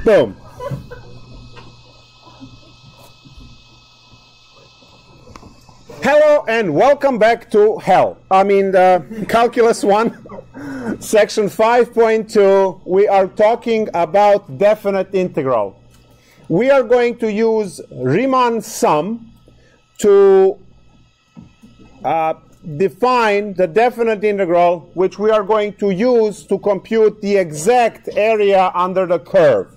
Boom. Hello and welcome back to hell. Calculus 1, section 5.2. We are talking about definite integral. We are going to use Riemann sum to define the definite integral, which we are going to use to compute the exact area under the curve.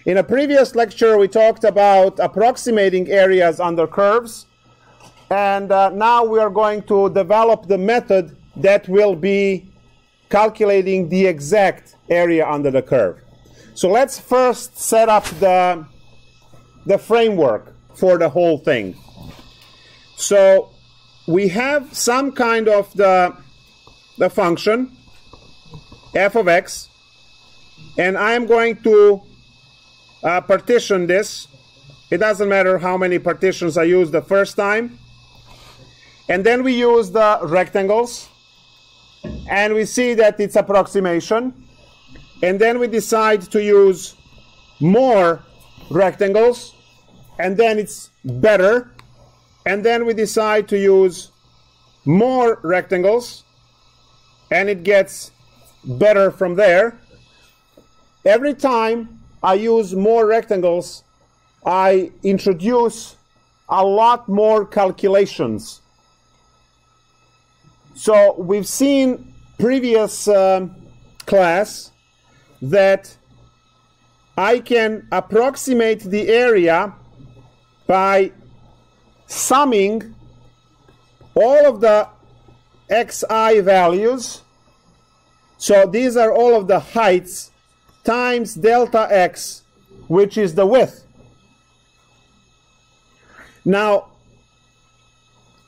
In a previous lecture, we talked about approximating areas under curves. And now we are going to develop the method that will be calculating the exact area under the curve. So let's first set up the framework for the whole thing. So we have some kind of the function, f of x, and I'm going to partition this. It doesn't matter how many partitions I use the first time. And then we use the rectangles, and we see that it's approximation. And then we decide to use more rectangles, and then it's better. And then we decide to use more rectangles, and it gets better from there. Every time I use more rectangles, I introduce a lot more calculations. So we've seen previous class that I can approximate the area by summing all of the xi values. So these are all of the heights times delta x, which is the width. Now,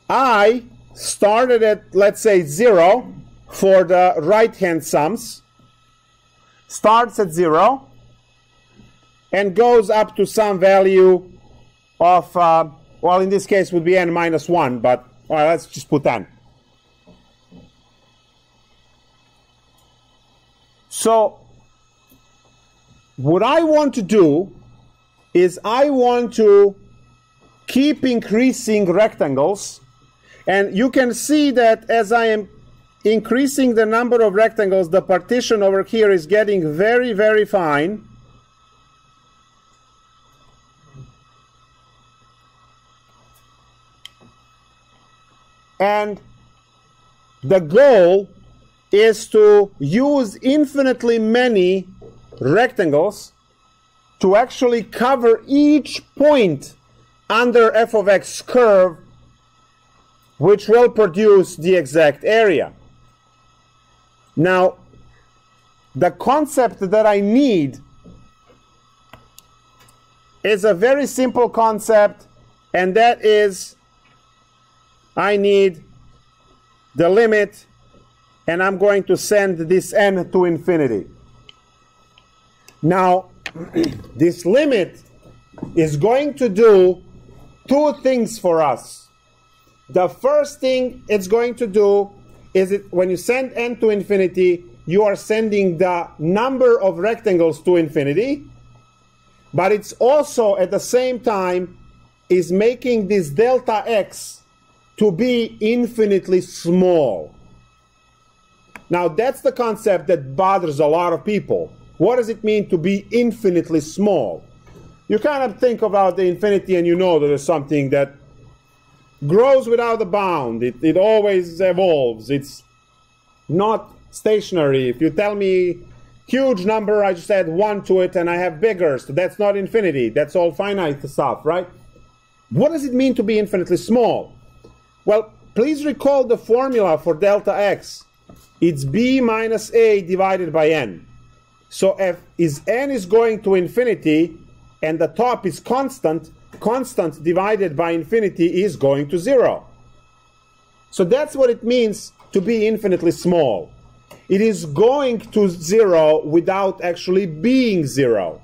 I started at, let's say, 0 for the right-hand sums, starts at 0, and goes up to some value of, well, in this case would be n minus 1, but well, let's just put n. So what I want to do is I want to keep increasing rectangles. And you can see that as I am increasing the number of rectangles, the partition over here is getting very, very fine. And the goal is to use infinitely many rectangles to actually cover each point under f of x curve, which will produce the exact area. Now, the concept that I need is a very simple concept, and that is I need the limit, and I'm going to send this n to infinity. Now, this limit is going to do two things for us. The first thing it's going to do is when you send n to infinity, you are sending the number of rectangles to infinity, but it's also at the same time is making this delta x to be infinitely small. Now that's the concept that bothers a lot of people. What does it mean to be infinitely small? You kind of think about the infinity and you know that there's something that grows without a bound. It always evolves. It's not stationary. If you tell me huge number, I just add 1 to it and I have bigger. So that's not infinity. That's all finite stuff, right? What does it mean to be infinitely small? Well, please recall the formula for delta x. It's b minus a divided by n. So if n is going to infinity and the top is constant, constant divided by infinity is going to 0. So that's what it means to be infinitely small. It is going to 0 without actually being 0.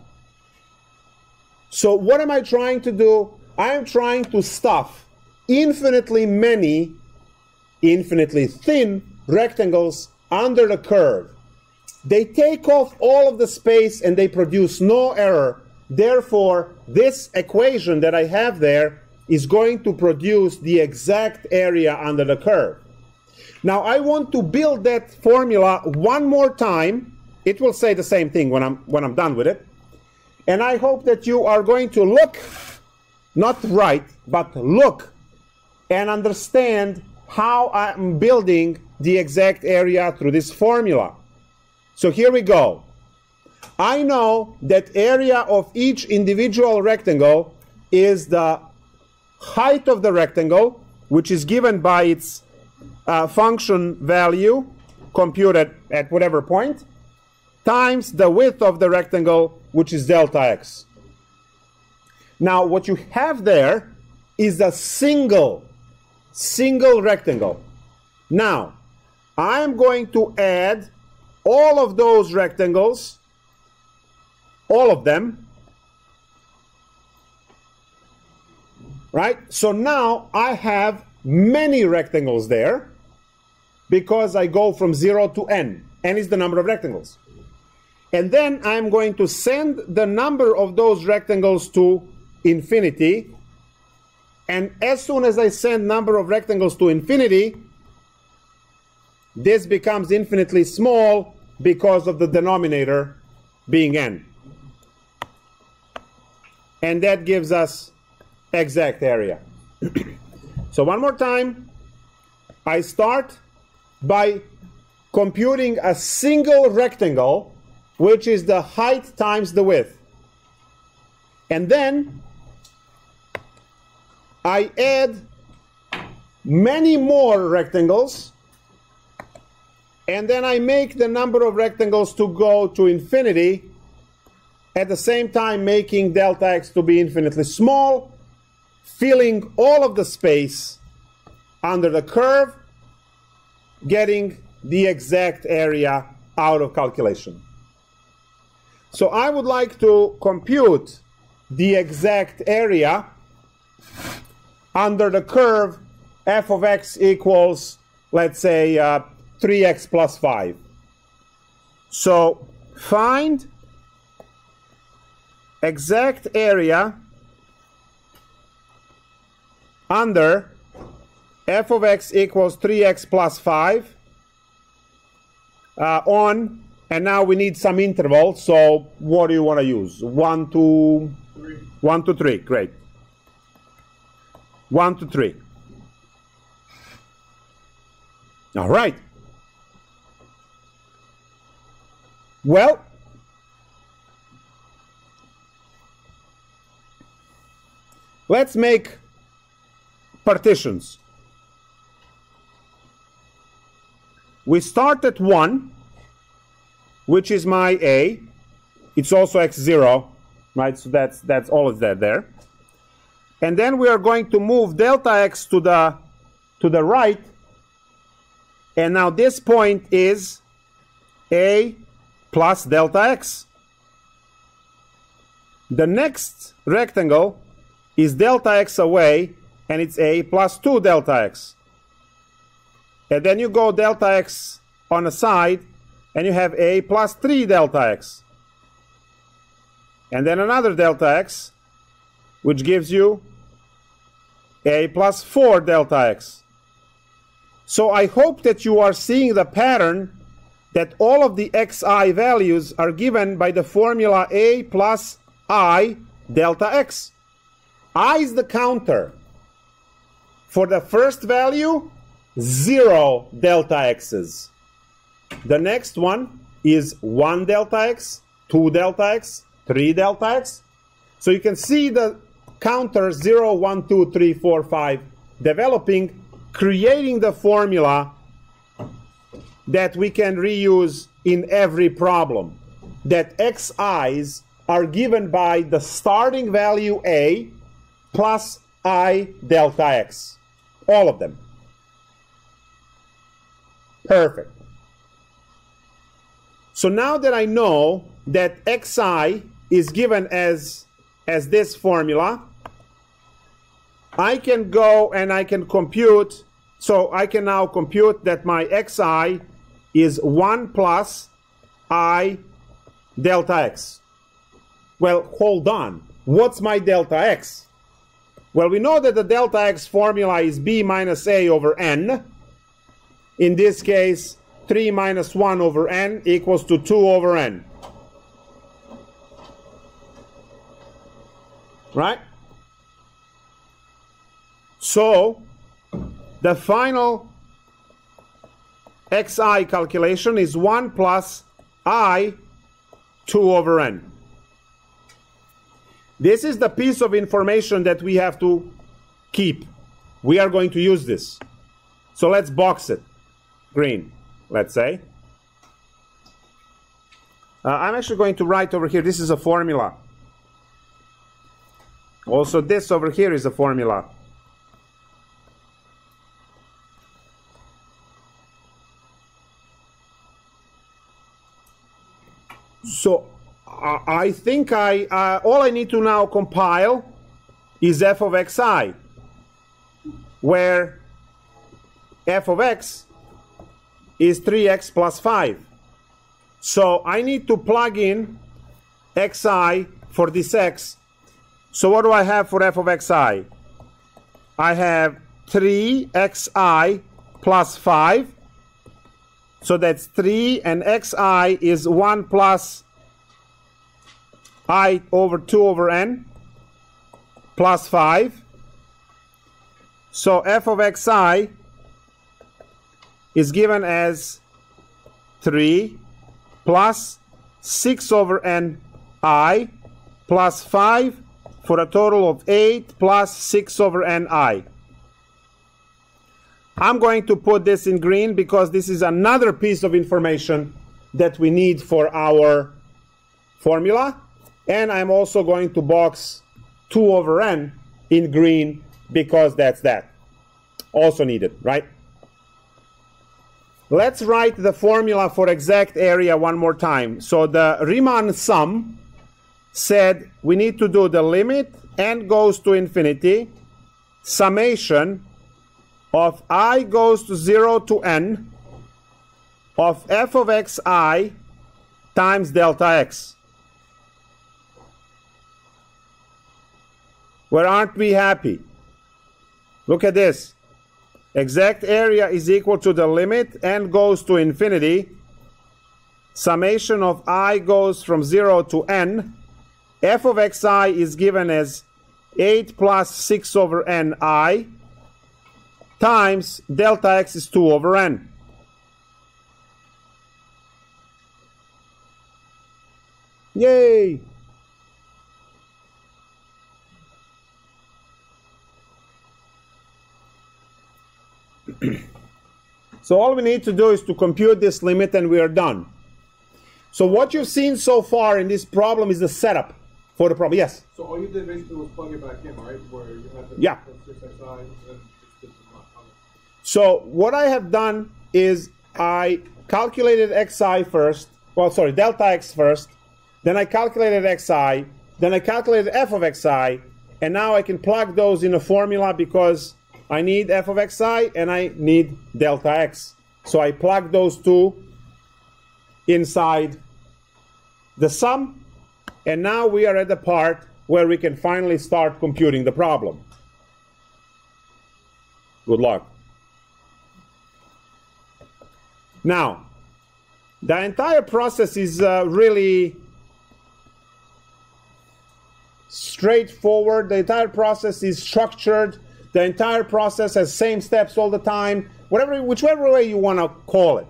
So what am I trying to do? I am trying to stuff infinitely many, infinitely thin rectangles under the curve. they take off all of the space and they produce no error. Therefore, this equation that I have there is going to produce the exact area under the curve. Now, I want to build that formula one more time. It will say the same thing when I'm done with it. And I hope that you are going to look, not write, but look and understand how I'm building the exact area through this formula. So here we go. I know that area of each individual rectangle is the height of the rectangle, which is given by its function value computed at whatever point, times the width of the rectangle, which is delta x. Now, what you have there is a single rectangle. Now, I'm going to add all of those rectangles, all of them, right? So now I have many rectangles there because I go from 0 to n. N is the number of rectangles. And then I'm going to send the number of those rectangles to infinity. And as soon as I send number of rectangles to infinity, this becomes infinitely small because of the denominator being n. And that gives us exact area. So one more time, I start by computing a single rectangle, which is the height times the width. And then I add many more rectangles, and then I make the number of rectangles to go to infinity, at the same time making delta x to be infinitely small, filling all of the space under the curve, getting the exact area out of calculation. So I would like to compute the exact area under the curve f of x equals, let's say, 3x plus 5. So find exact area under f of x equals 3x plus 5 on, and now we need some interval, so what do you want to use? 1 to 3. 1 to 3, great. 1 to 3. All right. Well, let's make partitions. We start at 1, which is my A. It's also x0, right? So that's all of that there. And then we are going to move delta x to the right. And now this point is A plus delta x. The next rectangle is delta x away, and it's A plus 2 delta x. And then you go delta x on the side, and you have A plus 3 delta x. And then another delta x, which gives you A plus 4 delta x. So I hope that you are seeing the pattern that all of the xi values are given by the formula A plus I delta x. I is the counter. For the first value, 0 delta x's. The next one is 1 delta x, 2 delta x, 3 delta x. So you can see the counter 0, 1, 2, 3, 4, 5 developing, creating the formula that we can reuse in every problem. That xi's are given by the starting value A plus I delta x. All of them. Perfect. So now that I know that xi is given as this formula, I can go and I can compute. So I can now compute that my xi is 1 plus I delta x. Well, hold on. What's my delta x? Well, we know that the delta x formula is b minus a over n. In this case, 3 minus 1 over n equals to 2 over n. Right? So, the final xi calculation is 1 plus I 2 over n. This is the piece of information that we have to keep. We are going to use this. So let's box it. Green, let's say. I'm actually going to write over here, this is a formula. Also, this over here is a formula. So I think all I need to now compile is f of xi, where f of x is 3x plus 5. So I need to plug in xi for this x. So what do I have for f of xi? I have 3xi plus 5. So that's 3, and xi is 1 plus I over 2 over n plus 5. So f of xi is given as 3 plus 6 over n I plus 5 for a total of 8 plus 6 over n I. I'm going to put this in green because this is another piece of information that we need for our formula. And I'm also going to box 2 over n in green because that's that. Also needed, right? Let's write the formula for exact area one more time. So the Riemann sum said we need to do the limit n goes to infinity, summation of I goes to 0 to n of f of xi times delta x. Where aren't we happy? Look at this. Exact area is equal to the limit n goes to infinity, summation of I goes from 0 to n. F of xi is given as 8 plus 6 over ni times delta x is 2 over n. Yay! So all we need to do is to compute this limit and we are done. So what you've seen so far in this problem is the setup for the problem. Yes? So all you did basically was plug it back in, right? Where you had the yeah. 6xi and then just did the not. So what I have done is I calculated xi first. Well, sorry, delta x first. Then I calculated xi. Then I calculated f of xi. And now I can plug those in a formula because I need f of xi and I need delta x. So I plug those two inside the sum. And now we are at the part where we can finally start computing the problem. Good luck. Now, the entire process is really straightforward. The entire process is structured. The entire process has same steps all the time, whichever way you want to call it.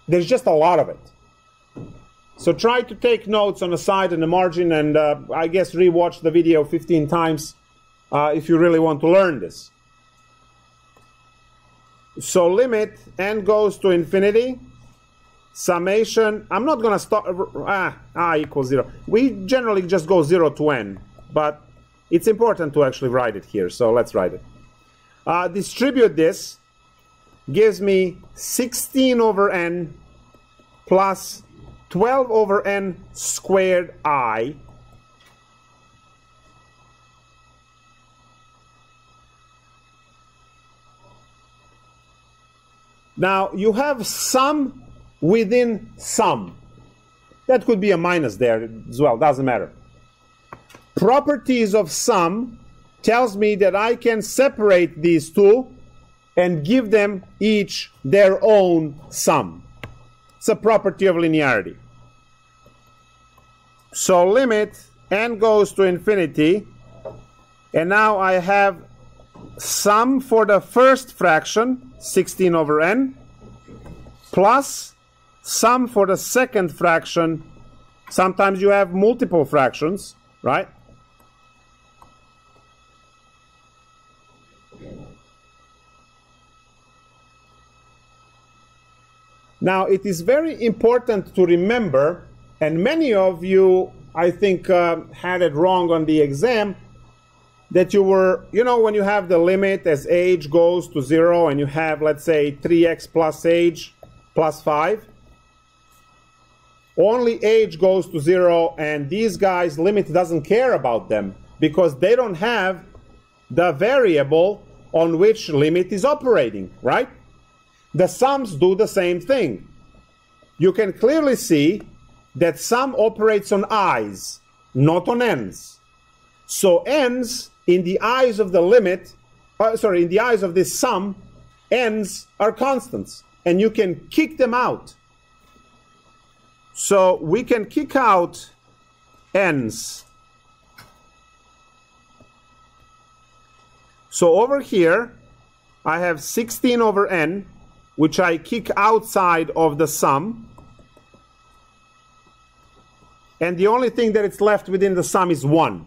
There's just a lot of it. So try to take notes on the side and the margin, and I guess rewatch the video 15 times if you really want to learn this. So limit n goes to infinity, summation, I'm not going to start, equals 0. We generally just go 0 to n, but it's important to actually write it here, so let's write it. Distribute this, gives me 16 over n plus 12 over n squared I. Now, you have some within sum. That could be a minus there as well, doesn't matter. Properties of sum tells me that I can separate these two and give them each their own sum. It's a property of linearity. So limit n goes to infinity, and now I have sum for the first fraction, 16 over n, plus sum for the second fraction. Sometimes you have multiple fractions, right? Now, it is very important to remember, and many of you, I think, had it wrong on the exam, that you were, you know, when you have the limit as age goes to 0 and you have, let's say, 3x plus age plus 5, only age goes to 0, and these guys, limit doesn't care about them because they don't have the variable on which limit is operating, right? The sums do the same thing. You can clearly see that sum operates on i's, not on n's. So n's, in the eyes of the limit, in the eyes of this sum, n's are constants, and you can kick them out. So we can kick out n's. So over here, I have 16 over n, which I kick outside of the sum. And the only thing that is left within the sum is 1.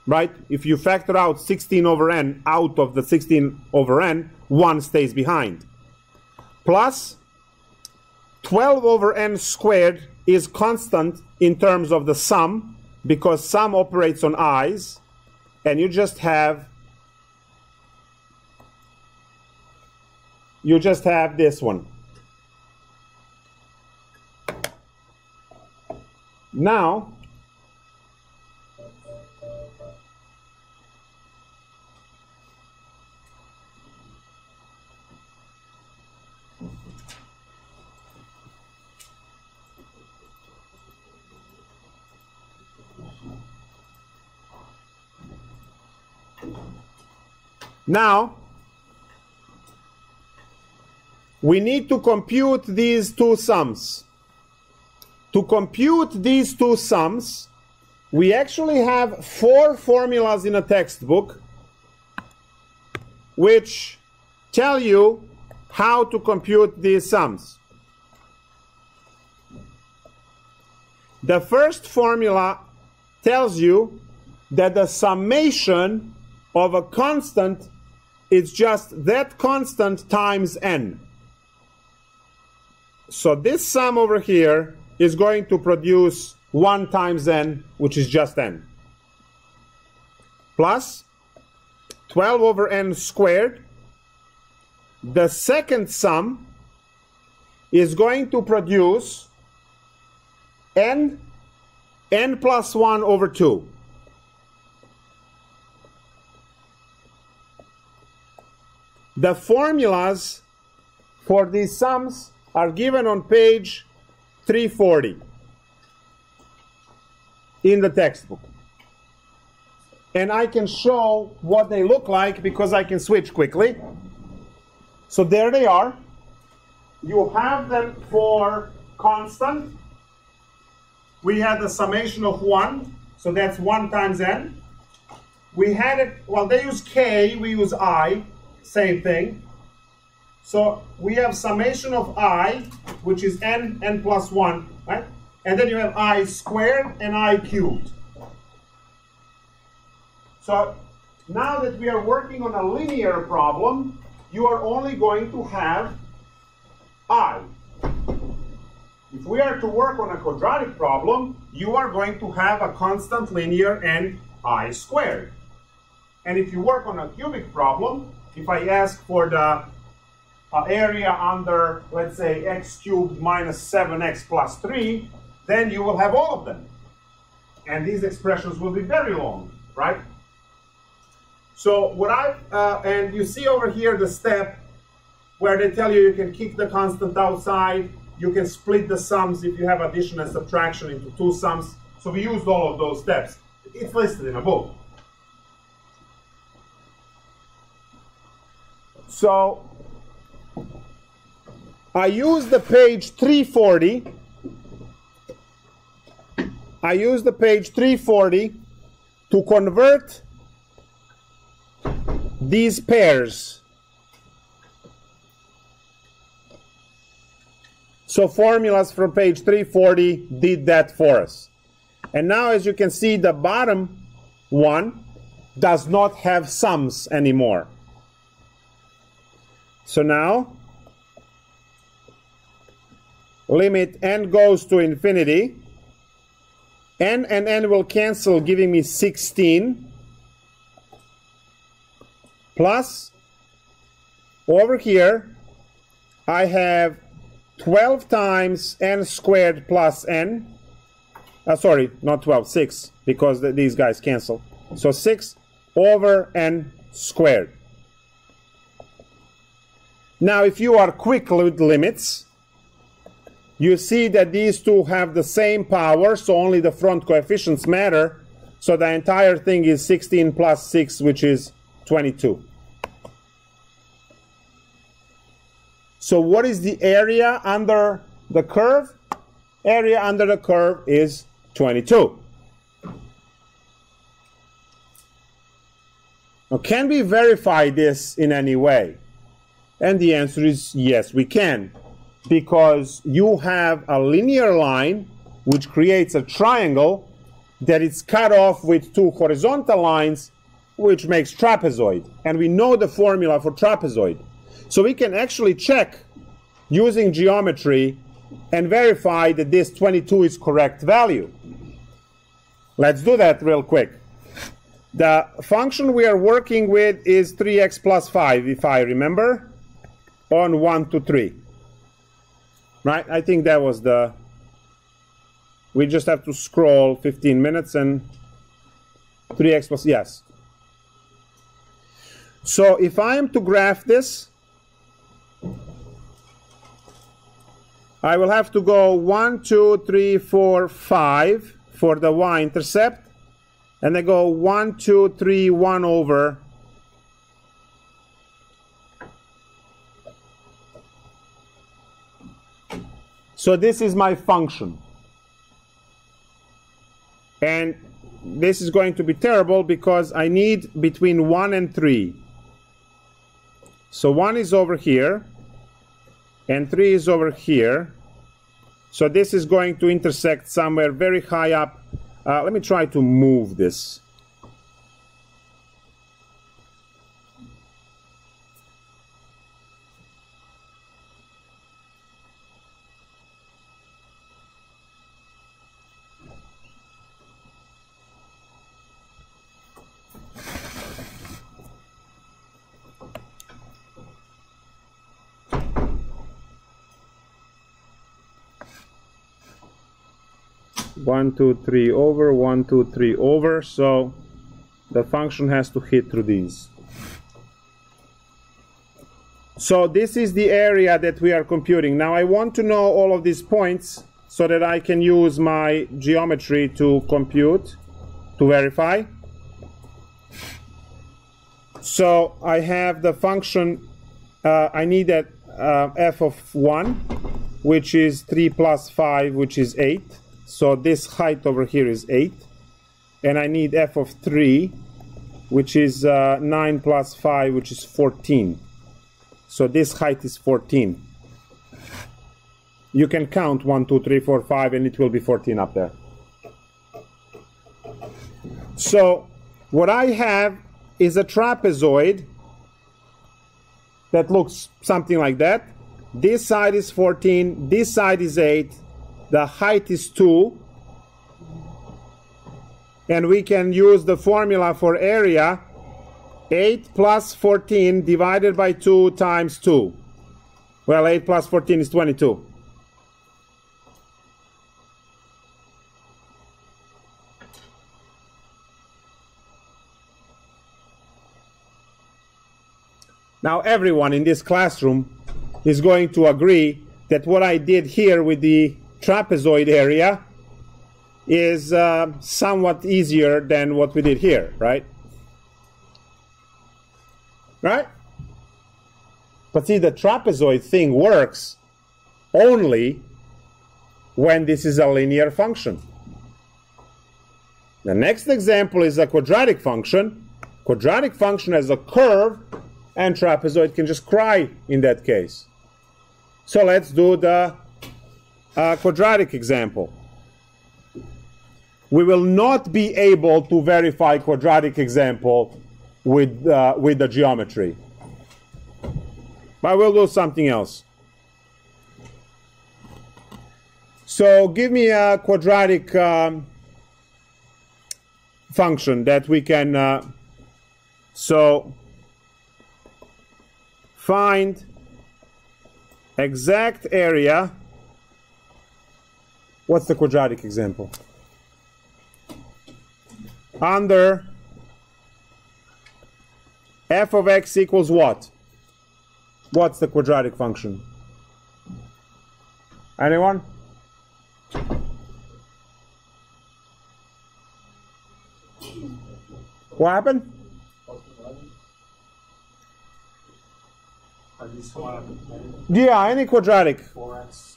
Right? If you factor out 16 over n out of the 16 over n, 1 stays behind. Plus, 12 over n squared is constant in terms of the sum, because sum operates on i's, and you just have this one. Now, we need to compute these two sums. To compute these two sums, we actually have 4 formulas in a textbook which tell you how to compute these sums. The first formula tells you that the summation of a constant is just that constant times n. So this sum over here is going to produce 1 times n, which is just n, plus 12 over n squared. The second sum is going to produce n plus 1 over 2. The formulas for these sums are given on page 340 in the textbook. And I can show what they look like because I can switch quickly. So there they are. You have them for constant. We had the summation of 1, so that's 1 times n. We had it, well, they use k, we use I, same thing. So we have summation of I, which is n plus 1, right? And then you have I squared and I cubed. So now that we are working on a linear problem, you are only going to have I. If we are to work on a quadratic problem, you are going to have a constant linear and I squared. And if you work on a cubic problem, if I ask for the area under, let's say, x cubed minus 7x plus 3, then you will have all of them. And these expressions will be very long, right? So what and you see over here the step where they tell you you can kick the constant outside, you can split the sums if you have addition and subtraction into two sums. So we used all of those steps. It's listed in a book. So I use the page 340. I use the page 340 to convert these pairs. So formulas from page 340 did that for us. And now, as you can see, the bottom one does not have sums anymore. So now, limit n goes to infinity. N and n will cancel, giving me 16. Plus, over here, I have 12 times n squared plus n. Sorry, not 12, 6, because these guys cancel. So 6 over n squared. Now, if you are quick with limits, you see that these two have the same power, so only the front coefficients matter. So the entire thing is 16 plus 6, which is 22. So what is the area under the curve? Area under the curve is 22. Now, can we verify this in any way? And the answer is yes, we can. Because you have a linear line which creates a triangle that is cut off with two horizontal lines, which makes trapezoid. And we know the formula for trapezoid. So we can actually check using geometry and verify that this 22 is correct value. Let's do that real quick. The function we are working with is 3x plus 5, if I remember, on 1 to 3. Right? I think that was the... We just have to scroll 15 minutes and 3x plus... Yes. So if I am to graph this, I will have to go 1, 2, 3, 4, 5 for the y-intercept. And I go 1, 2, 3, 1 over. So this is my function. And this is going to be terrible because I need between 1 and 3. So 1 is over here. And 3 is over here. So this is going to intersect somewhere very high up. Let me try to move this. One, two, three over, 1, 2, 3 over, so the function has to hit through these. So this is the area that we are computing. Now I want to know all of these points so that I can use my geometry to compute, to verify. So I have the function, I need that f of 1, which is 3 plus 5, which is 8. So this height over here is 8. And I need f of 3, which is 9 plus 5, which is 14. So this height is 14. You can count 1, 2, 3, 4, 5, and it will be 14 up there. So what I have is a trapezoid that looks something like that. This side is 14, this side is 8. The height is 2, and we can use the formula for area, 8 plus 14 divided by 2 times 2. Well, 8 plus 14 is 22. Now everyone in this classroom is going to agree that what I did here with the trapezoid area is somewhat easier than what we did here, right? Right? But see, the trapezoid thing works only when this is a linear function. The next example is a quadratic function. Quadratic function has a curve, and trapezoid can just cry in that case. So let's do the quadratic example. We will not be able to verify quadratic example with the geometry, but we'll do something else. So give me a quadratic function that we can so find exact area. What's the quadratic example? Under f of x equals what? What's the quadratic function? Anyone? What happened? Yeah, any quadratic. 4x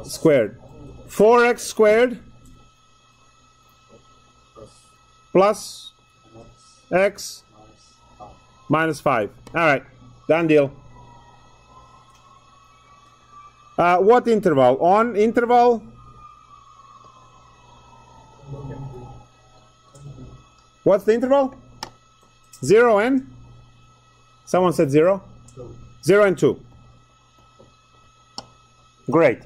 squared. 4x squared plus x minus 5. All right, done deal. What interval? On interval? What's the interval? 0 and? Someone said 0? 0 and 2. Great.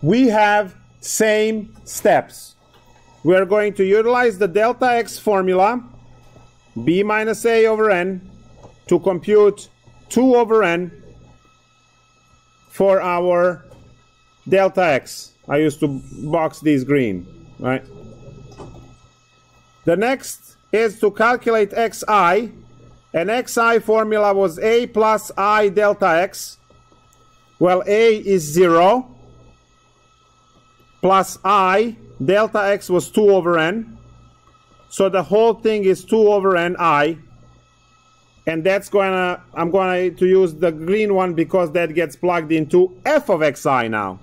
We have same steps. We are going to utilize the delta x formula, b minus a over n, to compute 2 over n for our delta x. I used to box these green, right? The next is to calculate xi, and xi formula was a plus I delta x. Well, a is 0, plus I delta x was 2 over n. So the whole thing is 2 over n I. And that's I'm going to use the green one because that gets plugged into f of xi now.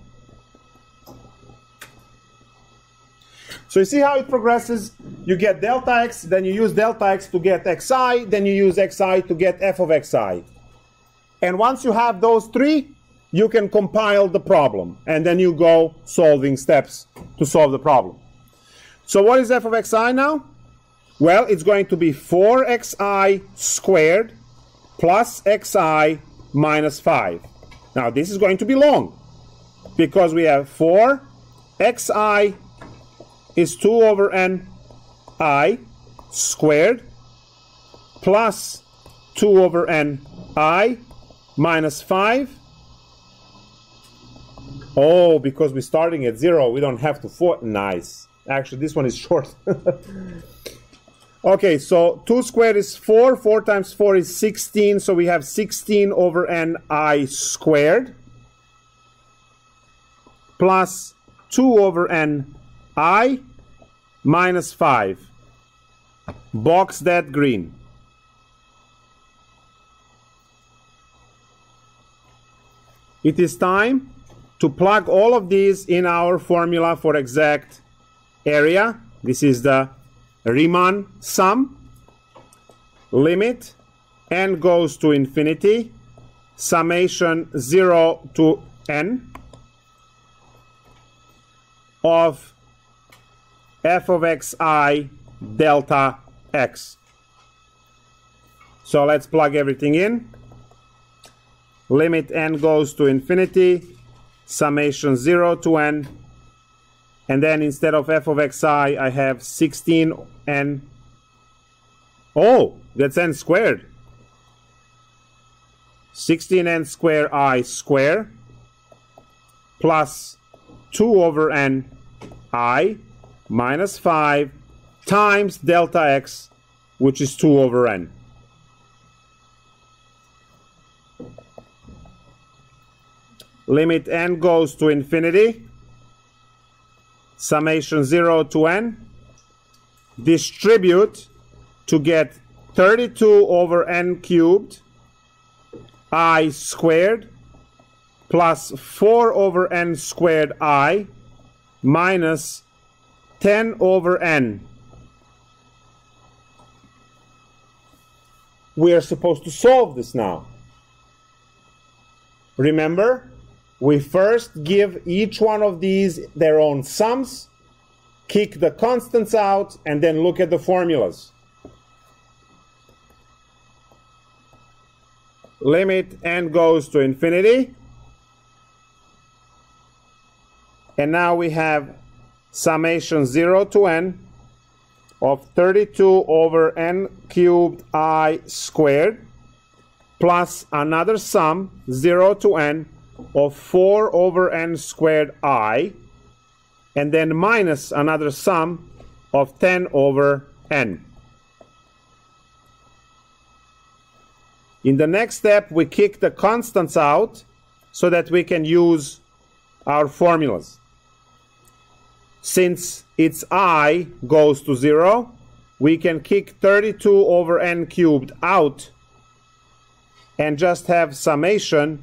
So you see how it progresses? You get delta x, then you use delta x to get xi, then you use xi to get f of xi. And once you have those three, you can compile the problem. And then you go solving steps to solve the problem. So what is f of xi now? Well, it's going to be 4xi squared plus xi minus 5. Now this is going to be long because we have 4xi is 2 over n I squared plus 2 over n I minus 5. Oh, because we're starting at 0, we don't have to nice. Actually, this one is short. Okay, so 2 squared is 4. 4 times 4 is 16. So we have 16 over n I squared plus 2 over n I minus 5. Box that green. It is time to plug all of these in our formula for exact area. This is the Riemann sum. Limit n goes to infinity. Summation 0 to n of f of xi delta x. So let's plug everything in. Limit n goes to infinity. Summation 0 to n. And then instead of f of xi, I have 16n. Oh, that's n squared. 16n square I square plus 2 over n I minus 5 times delta x, which is 2 over n. limit n goes to infinity, summation 0 to n, distribute to get 32 over n cubed I squared plus 4 over n squared I minus 10 over n. We are supposed to solve this now. Remember, we first give each one of these their own sums, kick the constants out, and then look at the formulas. Limit n goes to infinity. And now we have summation 0 to n of 32 over n cubed I squared plus another sum 0 to n of 4 over n squared I, and then minus another sum of 10 over n. In the next step, we kick the constants out so that we can use our formulas. Since its I goes to 0, we can kick 32 over n cubed out and just have summation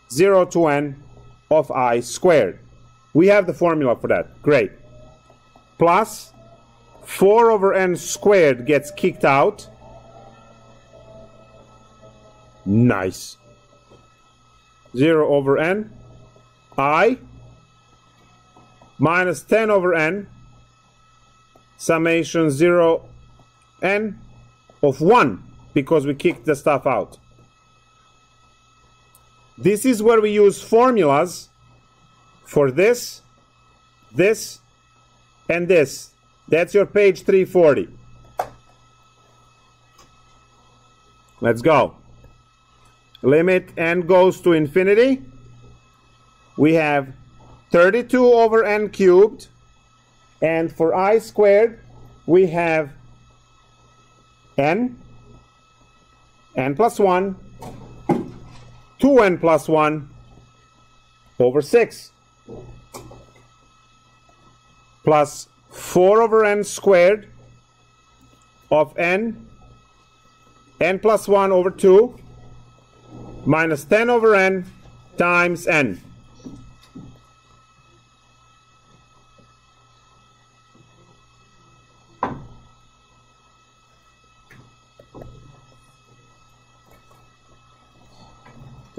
0 to n of I squared. We have the formula for that. Great. Plus 4 over n squared gets kicked out. Nice. 0 over n I minus 10 over n summation 0 n of 1 because we kicked the stuff out. This is where we use formulas for this, this, and this. That's your page 340. Let's go. Limit n goes to infinity. We have 32 over n cubed, and for I squared we have n plus 1, 2n plus 1 over 6, plus 4 over n squared of n plus 1 over 2, minus 10 over n times n.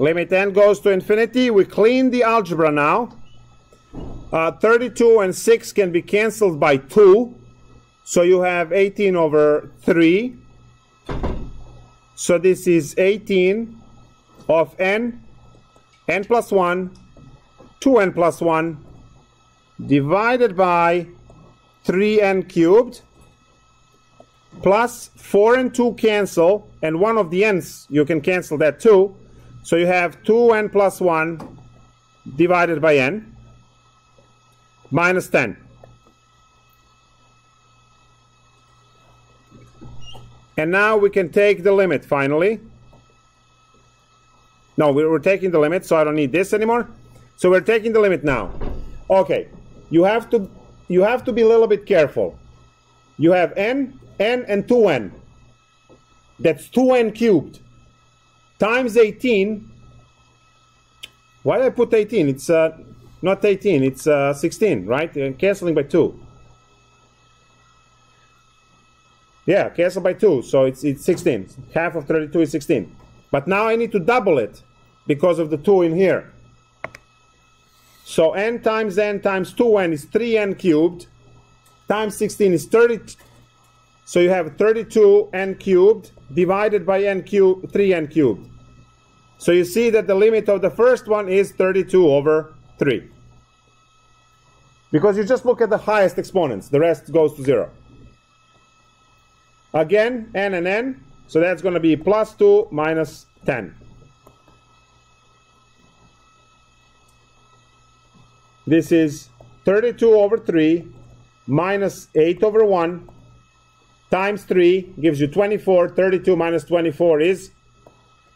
Limit n goes to infinity. We clean the algebra now. 32 and 6 can be cancelled by 2. So you have 18 over 3. So this is 18 of n plus 1, 2n plus 1, divided by 3n cubed, plus 4 and 2 cancel, and one of the n's, you can cancel that too. So you have 2n plus 1 divided by n, minus 10. And now we can take the limit finally. No, we're taking the limit, so I don't need this anymore. So we're taking the limit now. Okay, you have to be a little bit careful. You have n, and 2n. That's 2n cubed times 18. Why did I put 18? It's not 18, it's 16, right? Canceling by 2. Yeah, cancel by 2, so it's 16. Half of 32 is 16. But now I need to double it because of the 2 in here. So n times 2n is 3n cubed, times 16 is 30. So you have 32n cubed divided by n cubed, 3n cubed. So you see that the limit of the first one is 32 over 3. Because you just look at the highest exponents, the rest goes to 0. Again, n and n, so that's going to be plus 2 minus 10. This is 32 over 3 minus 8 over 1 times 3 gives you 24. 32 minus 24 is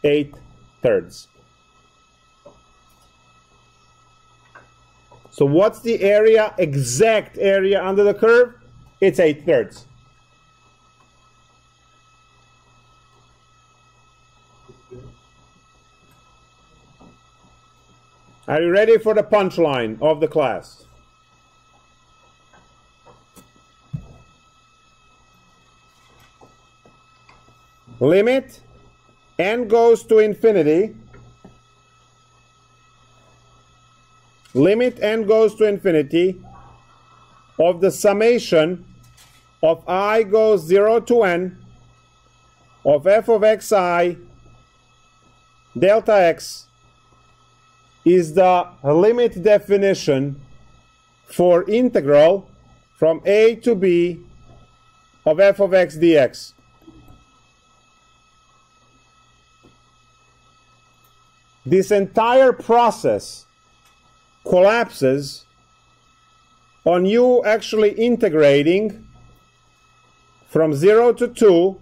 8/3. So what's the area, exact area under the curve? It's 8/3. Are you ready for the punchline of the class? Limit n goes to infinity. Limit n goes to infinity of the summation of I goes 0 to n of f of xi delta x is the limit definition for integral from a to b of f of x dx. This entire process collapses on you actually integrating from 0 to 2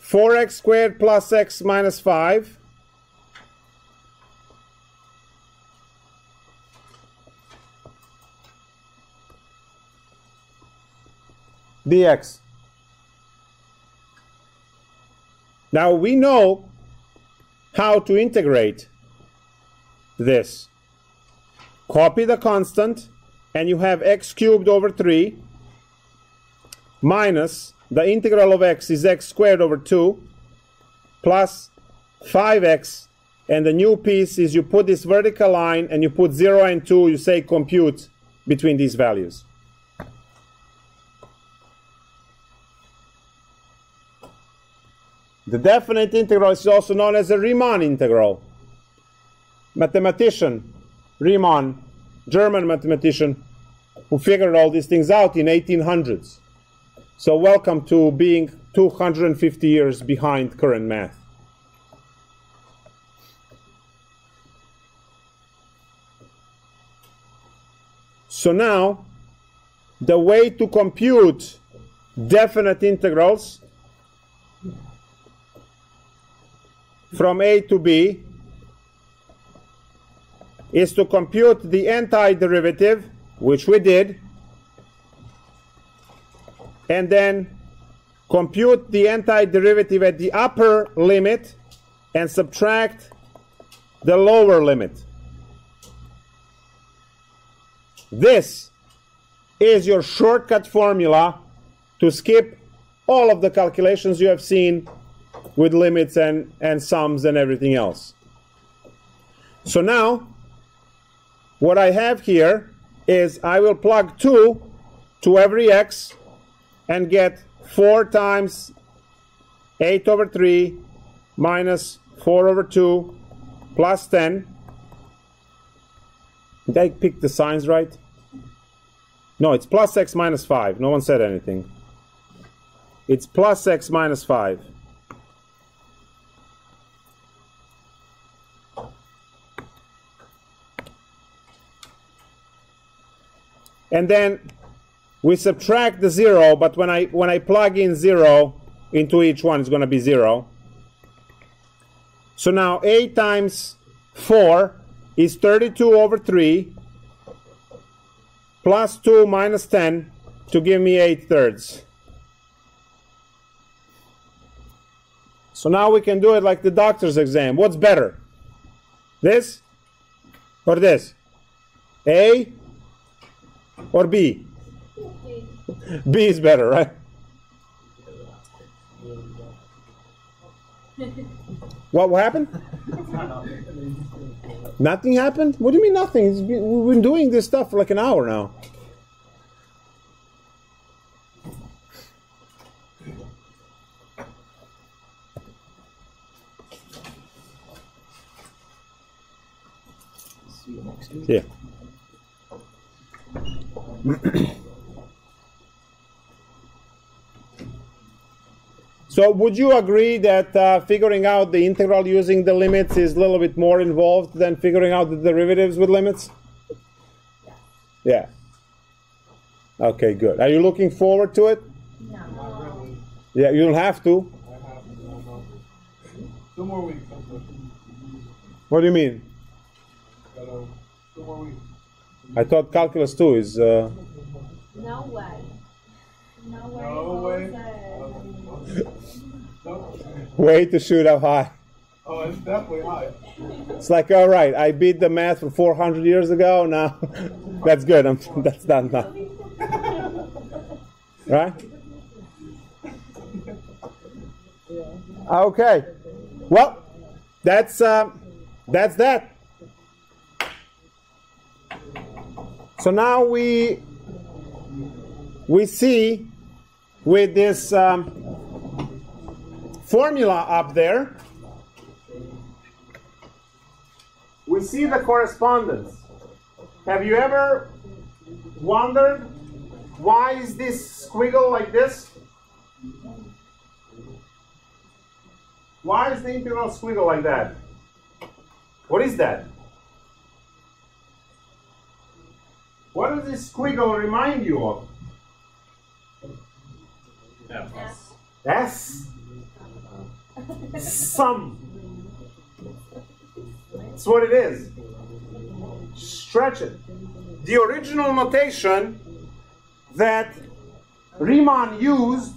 4x squared plus x minus 5 dx. Now we know how to integrate this. Copy the constant and you have x cubed over 3 minus the integral of x is x squared over 2 plus 5x, and the new piece is you put this vertical line and you put 0 and 2, you say compute between these values. The definite integral is also known as a Riemann integral. Mathematician, Riemann, German mathematician, who figured all these things out in 1800s. So welcome to being 250 years behind current math. So now, the way to compute definite integrals from a to b is to compute the antiderivative, which we did, and then compute the antiderivative at the upper limit and subtract the lower limit. This is your shortcut formula to skip all of the calculations you have seen with limits and sums and everything else. So now, what I have here is I will plug 2 to every x and get 4 times 8 over 3 minus 4 over 2 plus 10. Did I pick the signs right? No, it's plus x minus 5. No one said anything. It's plus x minus 5. And then we subtract the 0, but when I plug in 0 into each one, it's going to be 0. So now 8 times 4 is 32 over 3 plus 2 minus 10 to give me 8/3. So now we can do it like the doctor's exam. What's better? This or this? A or B? B is better, right? What happened? Nothing happened? What do you mean nothing? We've been doing this stuff for like an hour now. See you next week. Yeah. So would you agree that figuring out the integral using the limits is a little bit more involved than figuring out the derivatives with limits? Yeah. Okay, good. Are you looking forward to it? No. Yeah, you don't have to. I have no. 2 more weeks. What do you mean? 2 more weeks. I thought Calculus 2 is... No way. No way. No way. way to shoot up high. Oh, it's definitely high. It's like, all right, I beat the math from 400 years ago. Now, that's good. That's done now. Right? Okay. Well, that's that. So now we see with this formula up there, we see the correspondence. Have you ever wondered why is this squiggle like this? Why is the integral squiggle like that? What is that? What does this squiggle remind you of? S. S? Sum. That's what it is. Stretch it. The original notation that Riemann used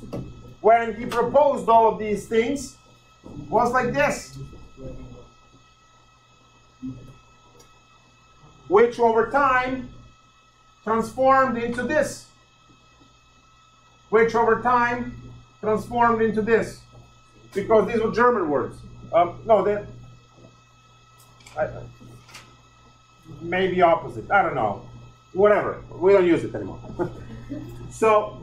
when he proposed all of these things was like this, which over time transformed into this, which over time transformed into this, because these were German words. Maybe opposite. I don't know. Whatever. We don't use it anymore. So,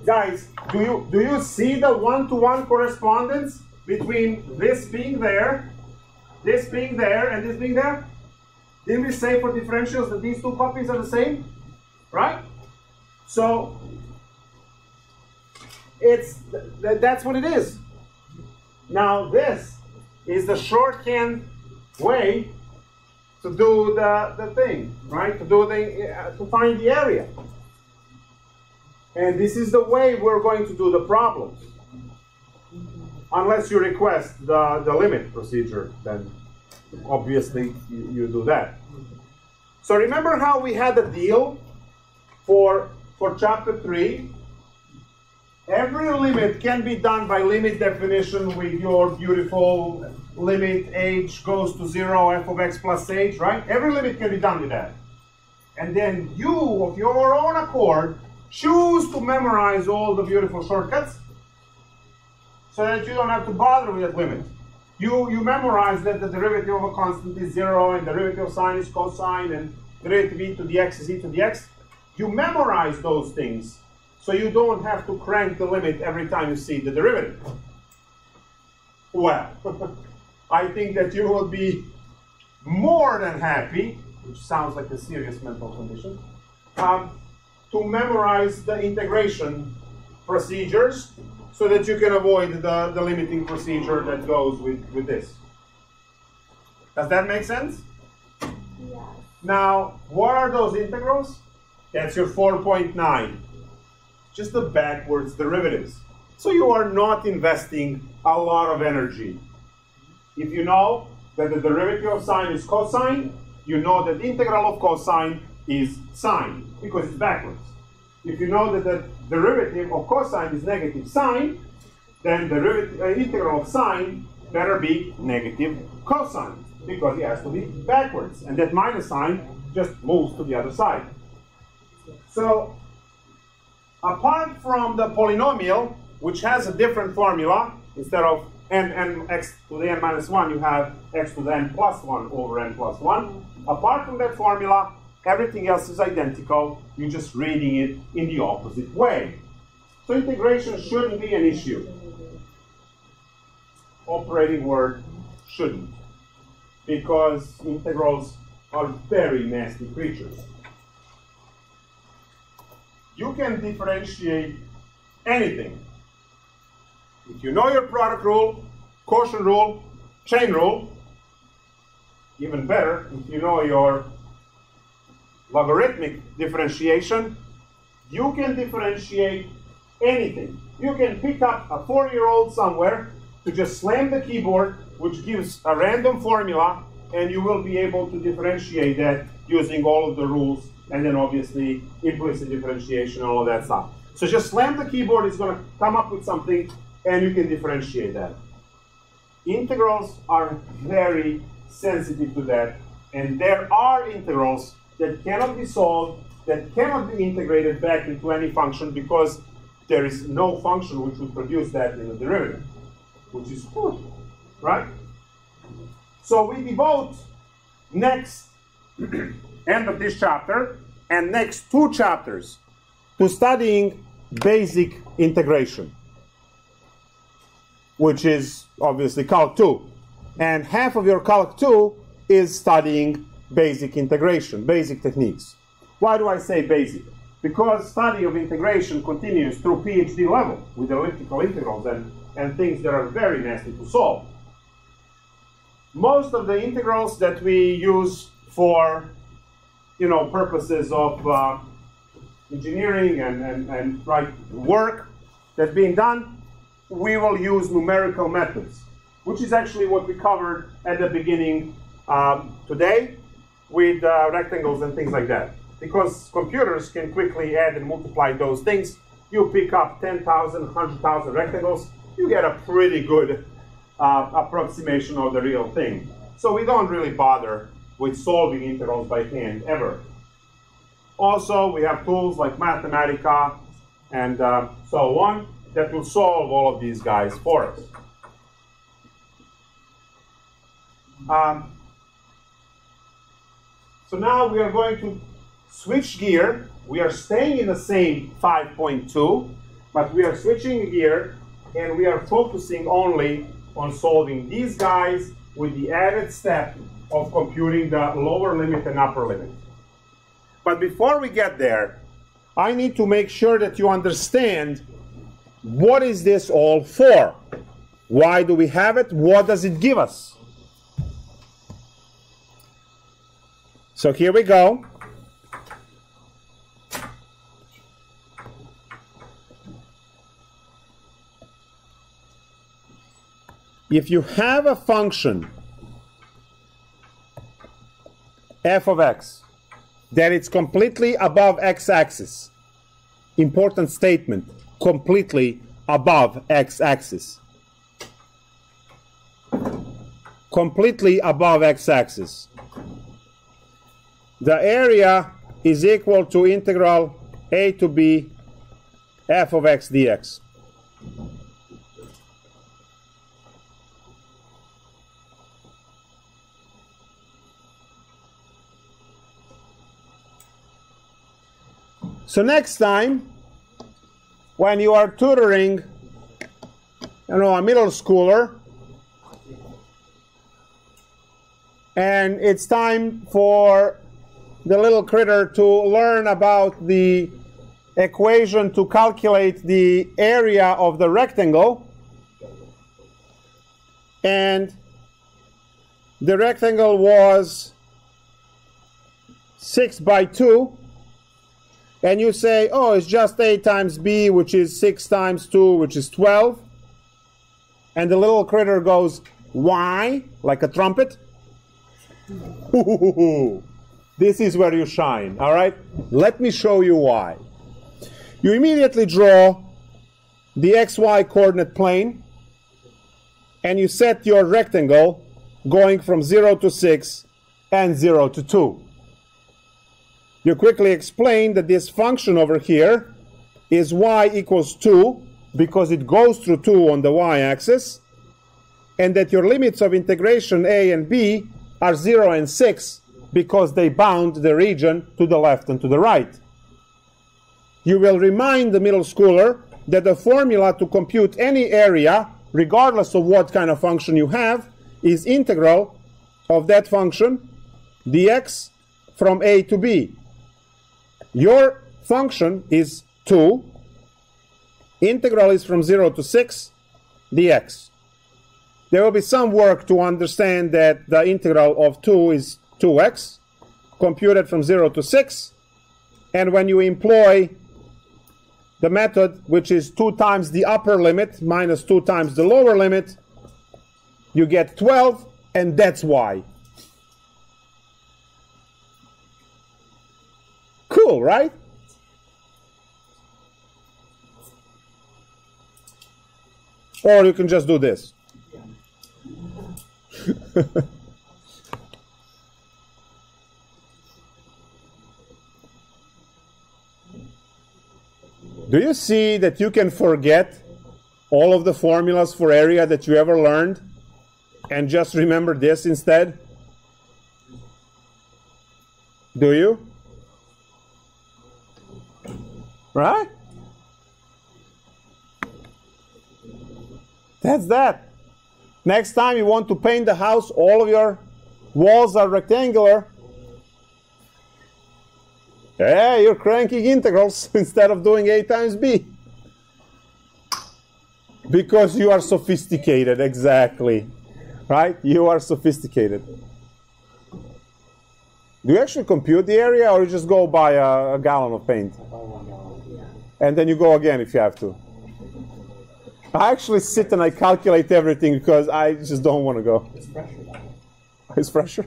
guys, do you see the one-to-one correspondence between this being there, and this being there? Didn't we say for differentials that these two copies are the same? Right? So, that's what it is. Now, this is the shorthand way to do the thing, right? To find the area. And this is the way we're going to do the problems. Unless you request the limit procedure, then obviously you do that. So remember how we had a deal for chapter 3? Every limit can be done by limit definition with your beautiful limit h goes to 0, f of x plus h, right? Every limit can be done with that. And then you, of your own accord, choose to memorize all the beautiful shortcuts so that you don't have to bother with that limit. You memorize that the derivative of a constant is 0, and the derivative of sine is cosine, and derivative e to the x is e to the x. You memorize those things so you don't have to crank the limit every time you see the derivative. Well, I think that you will be more than happy, which sounds like a serious mental condition, to memorize the integration procedures so that you can avoid the limiting procedure that goes with this. Does that make sense? Yes. Now, what are those integrals? That's your 4.9. Just the backwards derivatives. So you are not investing a lot of energy. If you know that the derivative of sine is cosine, you know that the integral of cosine is sine, because it's backwards. If you know that the derivative of cosine is negative sine, then the integral of sine better be negative cosine, because it has to be backwards. And that minus sign just moves to the other side. So, apart from the polynomial, which has a different formula, instead of n x to the n minus 1, you have x to the n plus 1 over n plus 1. Apart from that formula, everything else is identical. You're just reading it in the opposite way. So integration shouldn't be an issue. Operating word shouldn't, because integrals are very nasty creatures. You can differentiate anything. If you know your product rule, quotient rule, chain rule, even better, if you know your logarithmic differentiation, you can differentiate anything. You can pick up a 4-year-old somewhere to just slam the keyboard, which gives a random formula, and you will be able to differentiate that using all of the rules, and then obviously implicit differentiation and all of that stuff. So just slam the keyboard, it's going to come up with something, and you can differentiate that. Integrals are very sensitive to that, and there are integrals that cannot be solved, that cannot be integrated back into any function because there is no function which would produce that in a derivative, which is good, right? So we devote next end of this chapter and next 2 chapters to studying basic integration, which is obviously Calc 2. And half of your Calc 2 is studying basic integration, basic techniques. Why do I say basic? Because study of integration continues through PhD level with elliptical integrals and things that are very nasty to solve. Most of the integrals that we use for purposes of engineering and work that's being done, we will use numerical methods, which is actually what we covered at the beginning today with rectangles and things like that. Because computers can quickly add and multiply those things. You pick up 10,000, 100,000 rectangles, you get a pretty good approximation of the real thing. So we don't really bother with solving integrals by hand ever. Also, we have tools like Mathematica and so on that will solve all of these guys for us. So now we are going to switch gear. We are staying in the same 5.2, but we are switching gear and we are focusing only on solving these guys with the added step of computing the lower limit and upper limit. But before we get there, I need to make sure that you understand what is this all for? Why do we have it? What does it give us? So here we go. If you have a function f of x that it's completely above x-axis, important statement, completely above x-axis, completely above x-axis, the area is equal to integral a to b f of x dx. So next time, when you are tutoring, a middle schooler, and it's time for the little critter to learn about the equation to calculate the area of the rectangle, and the rectangle was 6 by 2, and you say, oh, it's just a times b, which is 6 times 2, which is 12. And the little critter goes, why? Like a trumpet. This is where you shine, all right? Let me show you why. You immediately draw the xy coordinate plane, and you set your rectangle going from 0 to 6 and 0 to 2. You quickly explain that this function over here is y equals 2 because it goes through 2 on the y-axis, and that your limits of integration a and b are 0 and 6 because they bound the region to the left and to the right. You will remind the middle schooler that the formula to compute any area, regardless of what kind of function you have, is integral of that function dx from a to b. Your function is 2. Integral is from 0 to 6 dx. There will be some work to understand that the integral of 2 is 2x, computed from 0 to 6. And when you employ the method, which is 2 times the upper limit minus 2 times the lower limit, you get 12, and that's why. Simple, right? Or you can just do this. Do you see that you can forget all of the formulas for area that you ever learned and just remember this instead? Do you? Right? That's that. Next time you want to paint the house, all of your walls are rectangular. Yeah, you're cranking integrals instead of doing a times b. Because you are sophisticated, exactly. Right? You are sophisticated. Do you actually compute the area, or you just go buy a gallon of paint? And then you go again if you have to? I actually sit and I calculate everything because I just don't want to go. It's fresher. It's fresher?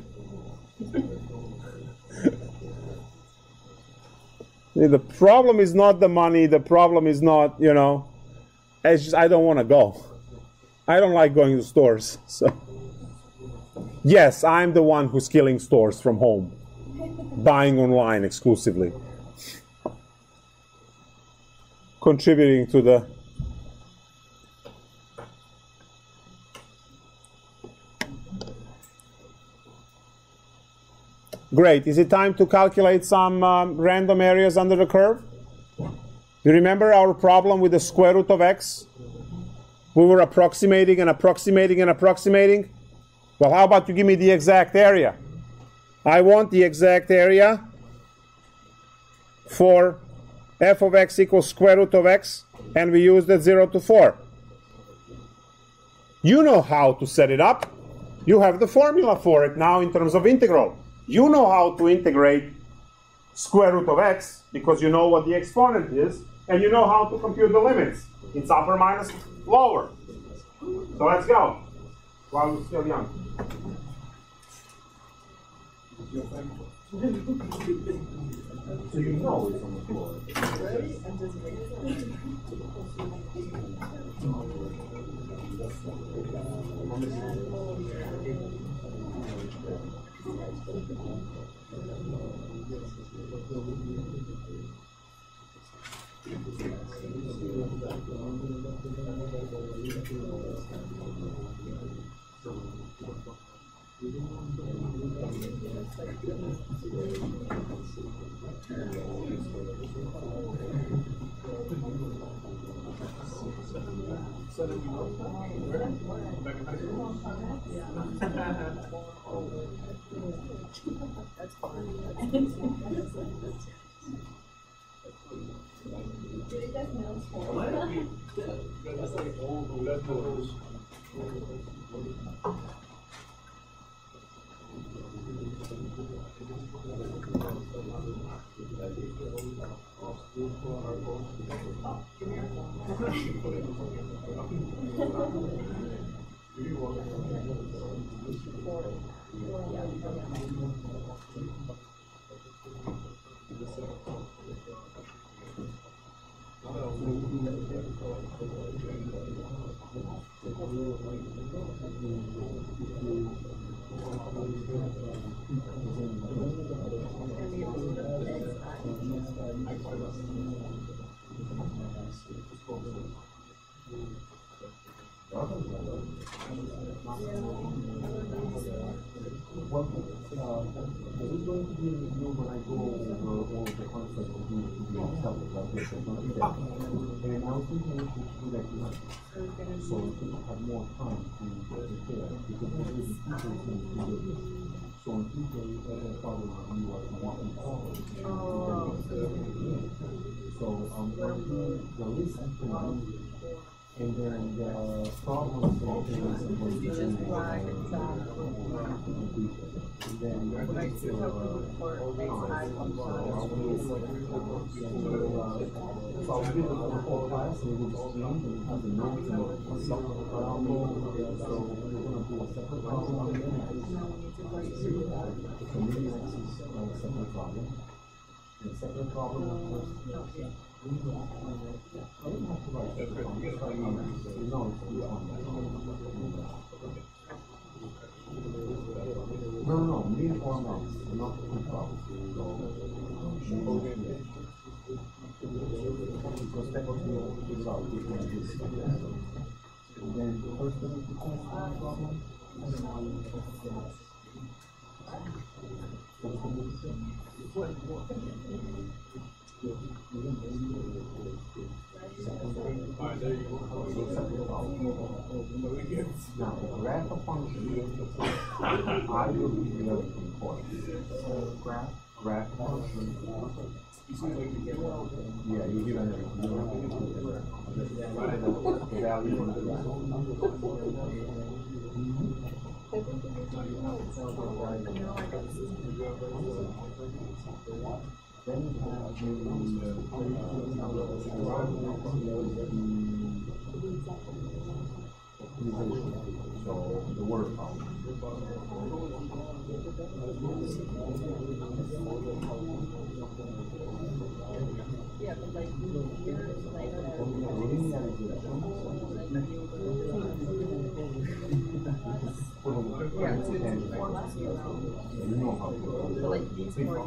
The problem is not the money. The problem is not, you know, it's just I don't want to go. I don't like going to stores. So, yes, I'm the one who's killing stores from home. Buying online exclusively. Contributing to the... Great. Is it time to calculate some random areas under the curve? You remember our problem with the square root of x? We were approximating and approximating and approximating. Well, how about you give me the exact area? I want the exact area for f of x equals square root of x, and we use that 0 to 4. You know how to set it up. You have the formula for it now in terms of integral. You know how to integrate square root of x because you know what the exponent is, and you know how to compute the limits. It's upper minus lower. So let's go while we're still young. So you know it's on the floor. And then the problem solving is supposed to be The second problem, of course, no, mean or not two problems. Because that was the result. Then first of all, problem. Now, the graph of function, I will be very important. Graph function. Yeah, you give an the value of the then you have so the word problem. Yeah, but like years later. So like these four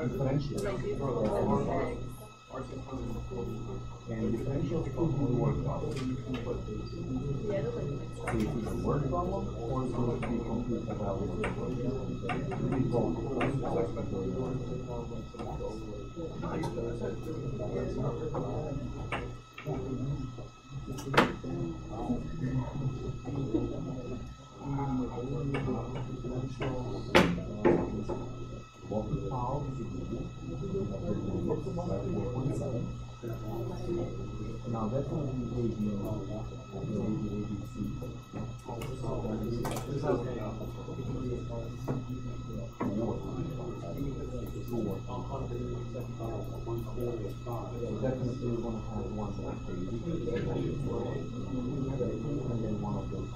Differential. And differential could be the word problem. So it is a word problem, or is it going to be complete the value of the word? Now that's going to be definitely we're going to have one more page, and then one of those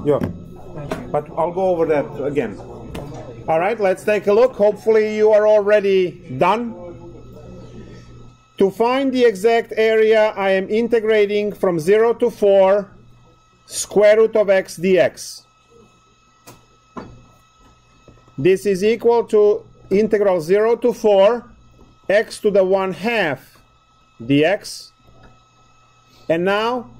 Yeah, but I'll go over that again. All right, let's take a look. Hopefully you are already done. To find the exact area, I am integrating from 0 to 4 square root of x dx. This is equal to integral 0 to 4 x to the 1/2 dx. And now,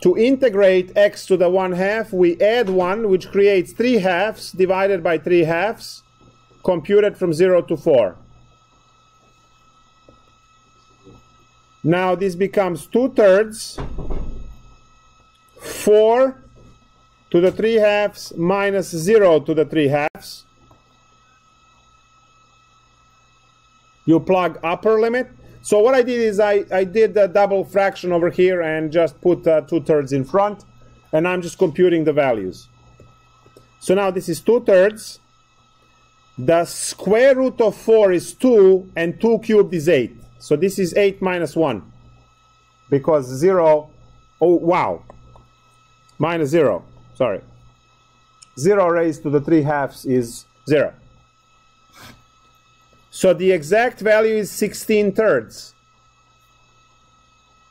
to integrate x to the 1/2, we add 1, which creates 3/2 divided by 3/2, computed from 0 to 4. Now this becomes 2/3, 4 to the 3/2 minus 0 to the 3/2. You plug upper limit. So what I did is I did a double fraction over here and just put 2/3 in front, and I'm just computing the values. So now this is 2/3. The square root of 4 is 2, and 2 cubed is 8. So this is 8 minus 1, because 0, oh wow, minus 0, sorry. 0 raised to the 3/2 is 0. So the exact value is 16/3.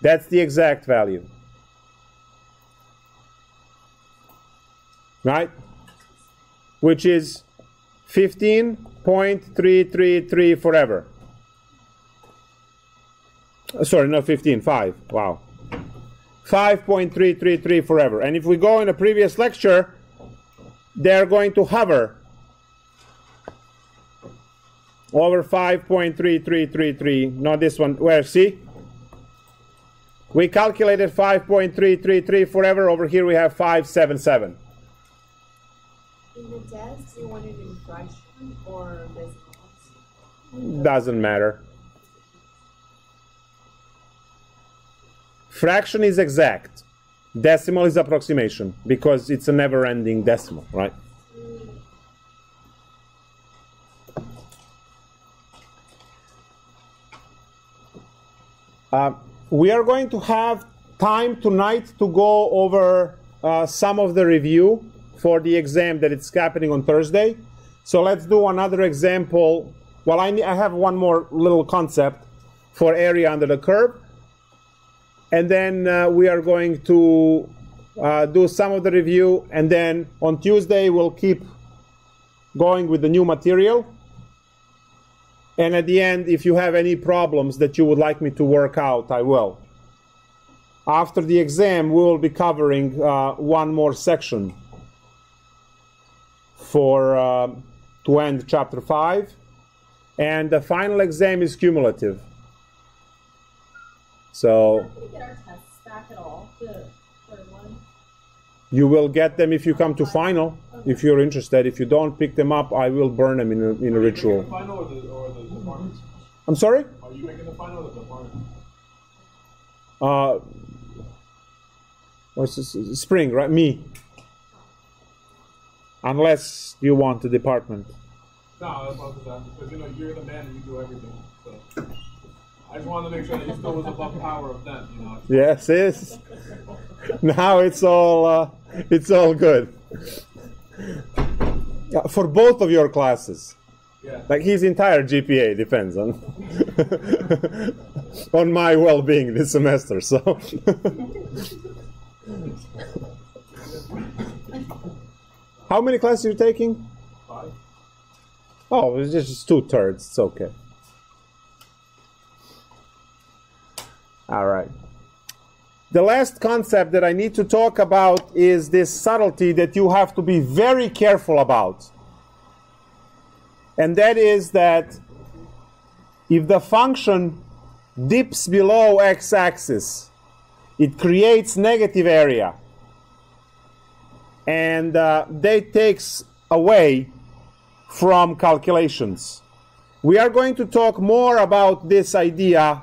That's the exact value. Right? Which is 15.333 forever. Sorry, not 15, 5. Wow. 5.333 forever. And if we go in a previous lecture, they're going to hover over 5.3333. Not this one. Where? See? We calculated 5.333 forever. Over here we have 577. In the test, you want it in fraction or decimals? Doesn't matter. Fraction is exact. Decimal is approximation because it's a never-ending decimal, right? We are going to have time tonight to go over some of the review for the exam that it's happening on Thursday. So let's do another example. Well, I have one more little concept for area under the curve. And then we are going to do some of the review. And then on Tuesday, we'll keep going with the new material. And at the end, if you have any problems that you would like me to work out, I will. After the exam, we will be covering one more section for to end chapter 5. And the final exam is cumulative. So We're not going to get our tests back at all, the third one. you will get them if you come to final, if you're interested. If you don't pick them up, I will burn them in a Are you ritual. making the final or the department? I'm sorry? Are you making the final or the department? What's this? Spring, right? Me. Unless you want the department. No, that's not that. Because you're the man and you do everything. So I just wanted to make sure that you still was above power of them, Yes, yes. Now it's all good. For both of your classes. Yeah. Like his entire GPA depends on on my well-being this semester. So how many classes are you taking? 5. Oh, it's just 2/3. It's okay. All right. The last concept that I need to talk about is this subtlety that you have to be very careful about. And that is that if the function dips below x-axis, it creates negative area. And that takes away from calculations. We are going to talk more about this idea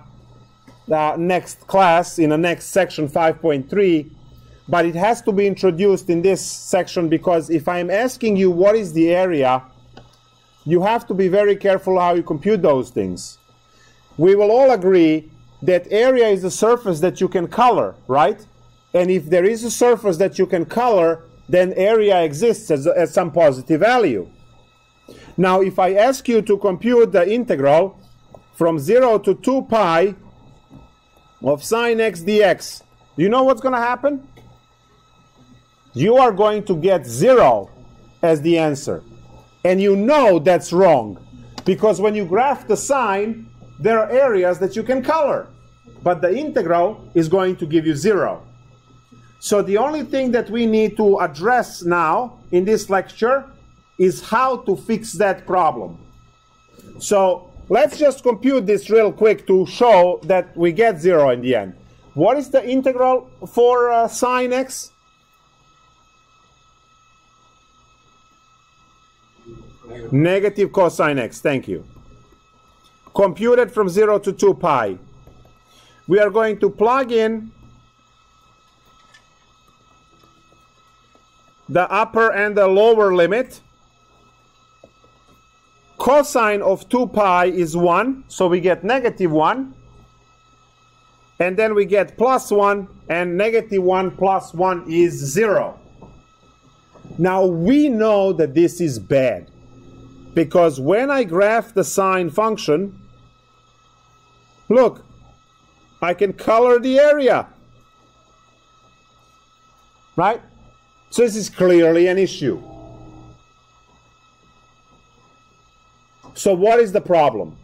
next class, in the next section 5.3, but it has to be introduced in this section because if I'm asking you what is the area, you have to be very careful how you compute those things. We will all agree that area is a surface that you can color, right? And if there is a surface that you can color, then area exists as some positive value. Now, if I ask you to compute the integral from 0 to 2 pi of sine x dx, do you know what's going to happen? You are going to get 0 as the answer. And you know that's wrong. Because when you graph the sine, there are areas that you can color. But the integral is going to give you 0. So the only thing that we need to address now in this lecture is how to fix that problem. So let's just compute this real quick to show that we get 0 in the end. What is the integral for sine x? Negative cosine x, thank you. Computed from 0 to 2 pi. We are going to plug in the upper and the lower limit. Cosine of 2 pi is 1, so we get negative 1. And then we get plus 1, and negative 1 plus 1 is 0. Now we know that this is bad, because when I graph the sine function, look, I can color the area. Right? So this is clearly an issue. So what is the problem?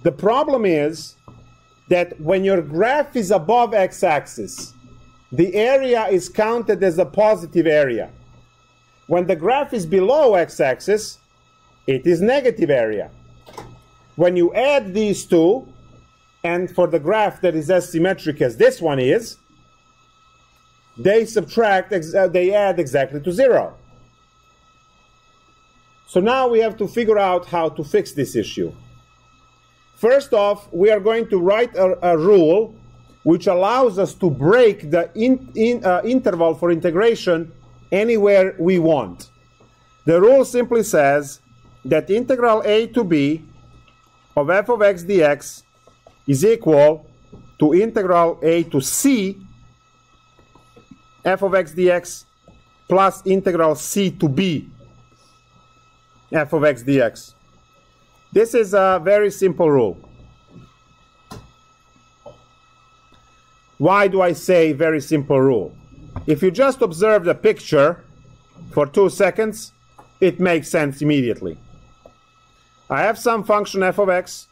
The problem is that when your graph is above x-axis, the area is counted as a positive area. When the graph is below x-axis, it is negative area. when you add these two, and for the graph that is as symmetric as this one is, they add exactly to 0. So now we have to figure out how to fix this issue. First off, we are going to write a rule which allows us to break the interval for integration anywhere we want. The rule simply says that integral a to b of f of x dx is equal to integral a to c f of x dx plus integral c to b f of x dx. This is a very simple rule. Why do I say very simple rule? If you just observe the picture for 2 seconds, it makes sense immediately. I have some function f of x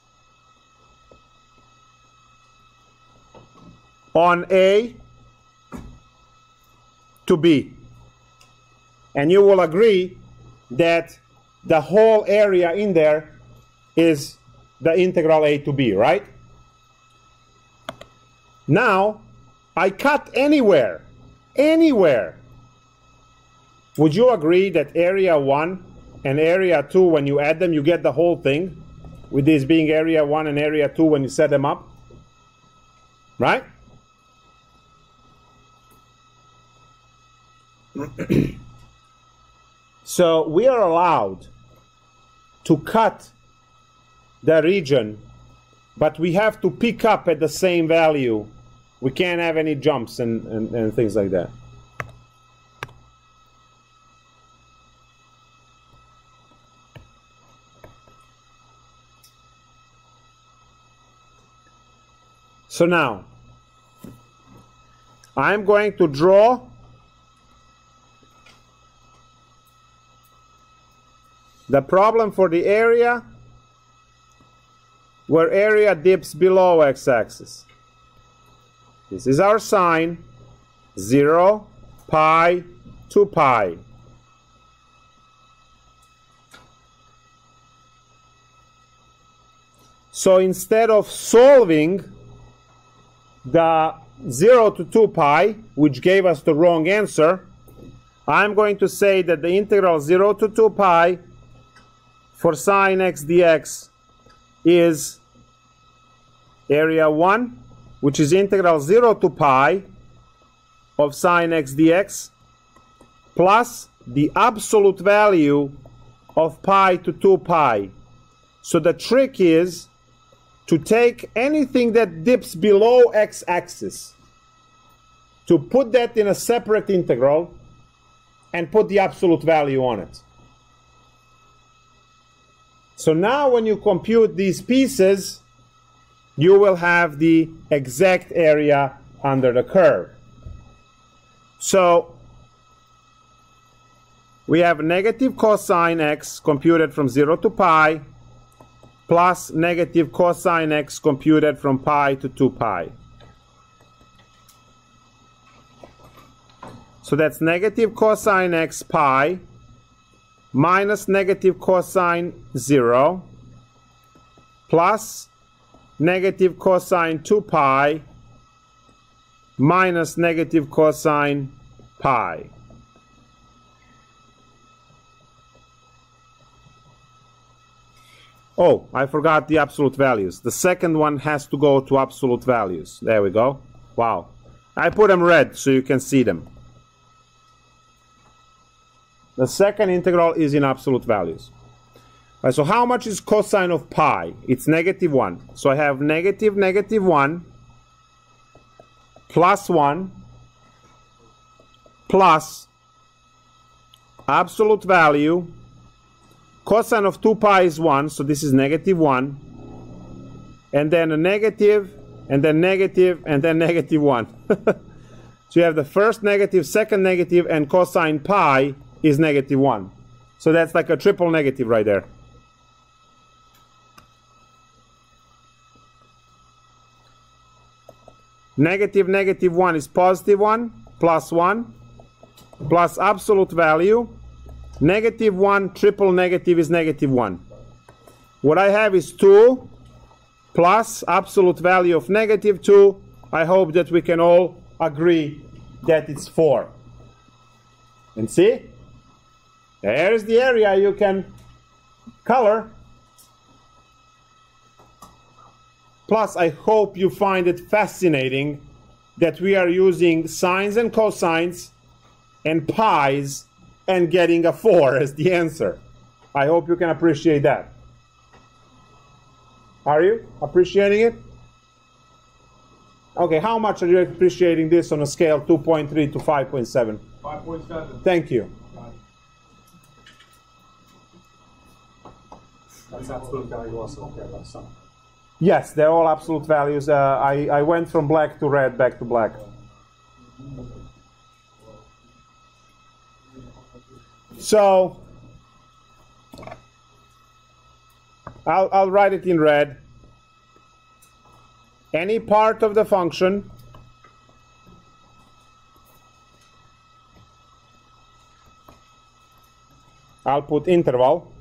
on a to b. And you will agree that the whole area in there is the integral a to b, right? Now, I cut anywhere. Would you agree that area 1 and area 2, when you add them, you get the whole thing? With this being area 1 and area 2 when you set them up? Right? So we are allowed to cut the region, but we have to pick up at the same value. We can't have any jumps and things like that. So now, I'm going to draw the problem for the area where area dips below x-axis. This is our sign, 0, pi, 2 pi. So instead of solving the 0 to 2 pi, which gave us the wrong answer, I'm going to say that the integral 0 to 2 pi for sine x dx is area 1, which is integral 0 to pi of sine x dx plus the absolute value of pi to 2 pi. So the trick is to take anything that dips below x-axis, to put that in a separate integral and put the absolute value on it. So now when you compute these pieces, you will have the exact area under the curve. So we have negative cosine x computed from 0 to pi plus negative cosine x computed from pi to 2 pi. So that's negative cosine x pi minus negative cosine 0 plus negative cosine 2 pi minus negative cosine pi. Oh, I forgot the absolute values. The second one has to go to absolute values. There we go. Wow. I put them red so you can see them. The second integral is in absolute values. Right, so how much is cosine of pi? It's negative 1. So I have negative 1 plus 1 plus absolute value. Cosine of 2 pi is 1, so this is negative 1. And then a negative, and then negative, and then negative 1. So you have the first negative, second negative, and cosine pi is negative 1. So that's like a triple negative right there. Negative, negative 1 is positive 1, plus 1, plus absolute value. Negative 1, triple negative is negative 1. What I have is 2 plus absolute value of negative 2. I hope that we can all agree that it's 4. And see? There's the area you can color. Plus, I hope you find it fascinating that we are using sines and cosines and pi's and getting a 4 as the answer. I hope you can appreciate that. Are you appreciating it? Okay, how much are you appreciating this on a scale 2.3 to 5.7? 5.7. Thank you. That's absolute value also. Okay, that's some. Yes, they're all absolute values. I went from black to red, back to black. So, I'll write it in red. Any part of the function I'll put interval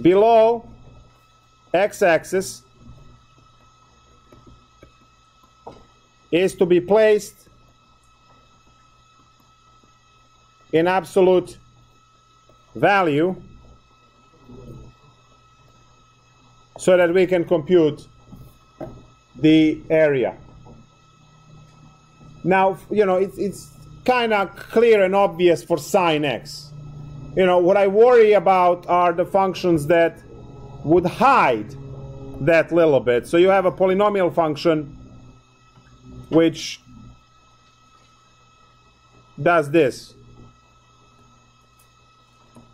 below x-axis is to be placed in absolute value so that we can compute the area. Now, you know, it's kind of clear and obvious for sine x. You know, what I worry about are the functions that would hide that little bit. So you have a polynomial function which does this.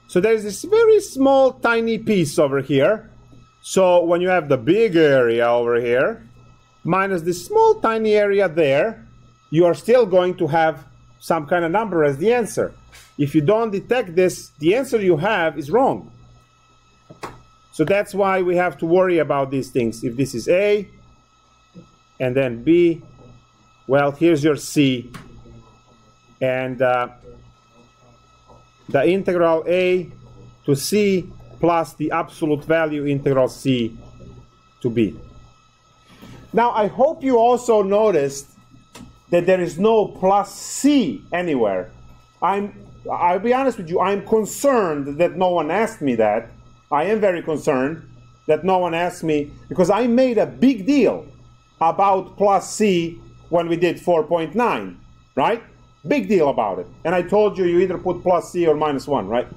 So there's this very small tiny piece over here. So when you have the big area over here minus this small tiny area there, you are still going to have some kind of number as the answer. If you don't detect this, the answer you have is wrong. So that's why we have to worry about these things. If this is A and then B, well, here's your C. And the integral A to C plus the absolute value integral C to B. Now, I hope you also noticed that there is no plus C anywhere. I'll be honest with you, I'm concerned that no one asked me that. I am very concerned that no one asked me, because I made a big deal about plus C when we did 4.9, right? Big deal about it. And I told you, you either put plus C or minus 1, right?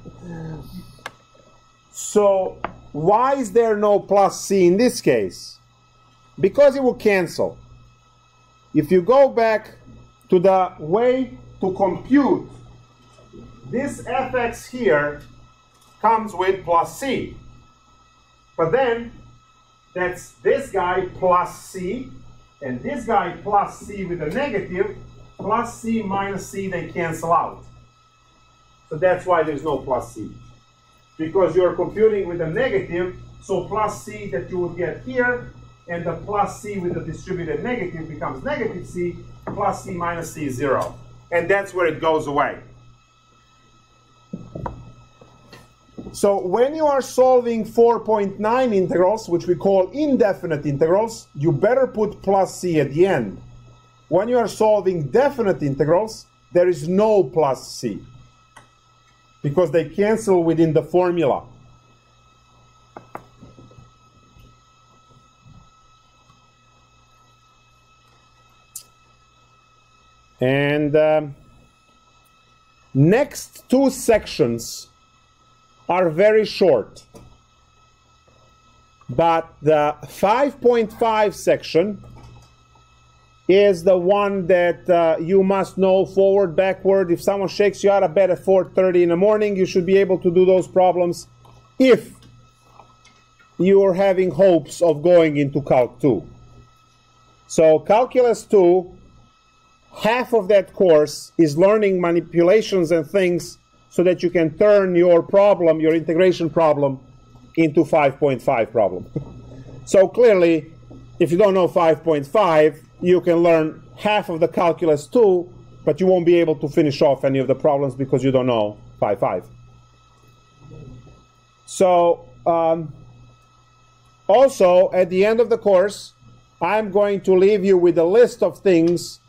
So why is there no plus C in this case? Because it will cancel. If you go back to the way to compute, this fx here comes with plus C. But then that's this guy plus C, and this guy plus C with a negative, plus C minus C, they cancel out. So that's why there's no plus C. Because you're computing with a negative, so plus C that you would get here, and the plus C with the distributed negative becomes negative C, plus C minus C is 0. And that's where it goes away. So when you are solving 4.9 integrals, which we call indefinite integrals, you better put plus C at the end. When you are solving definite integrals, there is no plus C, because they cancel within the formula. And next two sections are very short. But the 5.5 section is the one that you must know forward, backward. If someone shakes you out of bed at 4:30 in the morning, you should be able to do those problems if you are having hopes of going into Calc 2. So Calculus 2, half of that course is learning manipulations and things so that you can turn your problem, your integration problem, into 5.5 problem. So clearly, if you don't know 5.5, you can learn half of the Calculus 2, but you won't be able to finish off any of the problems because you don't know 5.5. So also, at the end of the course, I'm going to leave you with a list of things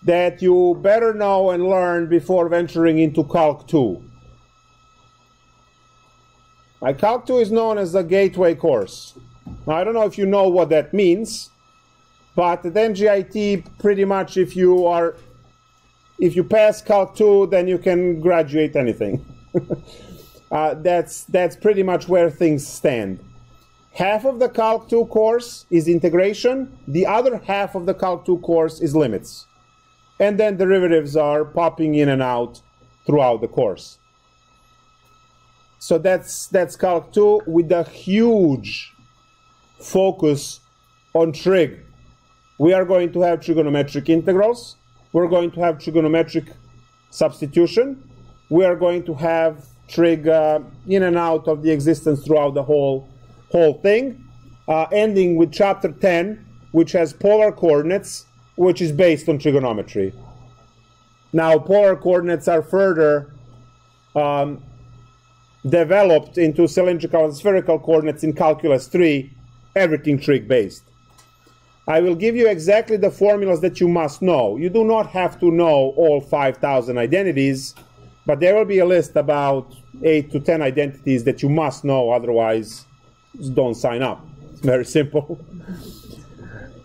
that you better know and learn before venturing into Calc 2. Calc 2 is known as the gateway course. Now, I don't know if you know what that means, but at NGIT, pretty much if you pass Calc 2, then you can graduate anything. That's pretty much where things stand. Half of the Calc 2 course is integration. The other half of the Calc 2 course is limits. And then derivatives are popping in and out throughout the course. So that's Calc 2 with a huge focus on trig. We are going to have trigonometric integrals. We're going to have trigonometric substitution. We are going to have trig in and out of the existence throughout the whole thing, ending with chapter 10, which has polar coordinates, which is based on trigonometry. Now, polar coordinates are further developed into cylindrical and spherical coordinates in Calculus 3, everything trig-based. I will give you exactly the formulas that you must know. You do not have to know all 5,000 identities, but there will be a list about 8 to 10 identities that you must know, otherwise just don't sign up. It's very simple.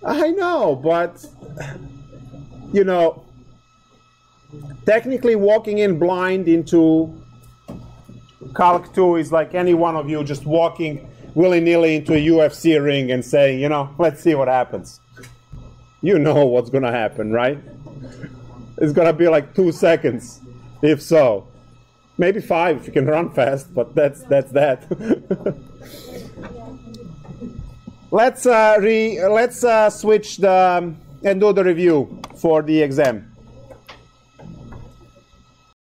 I know, but, you know, technically walking in blind into Calc 2 is like any one of you just walking willy-nilly into a UFC ring and saying, you know, let's see what happens. You know what's going to happen, right? It's going to be like 2 seconds, if so. Maybe 5 if you can run fast, but that's that. Let's switch and do the review for the exam.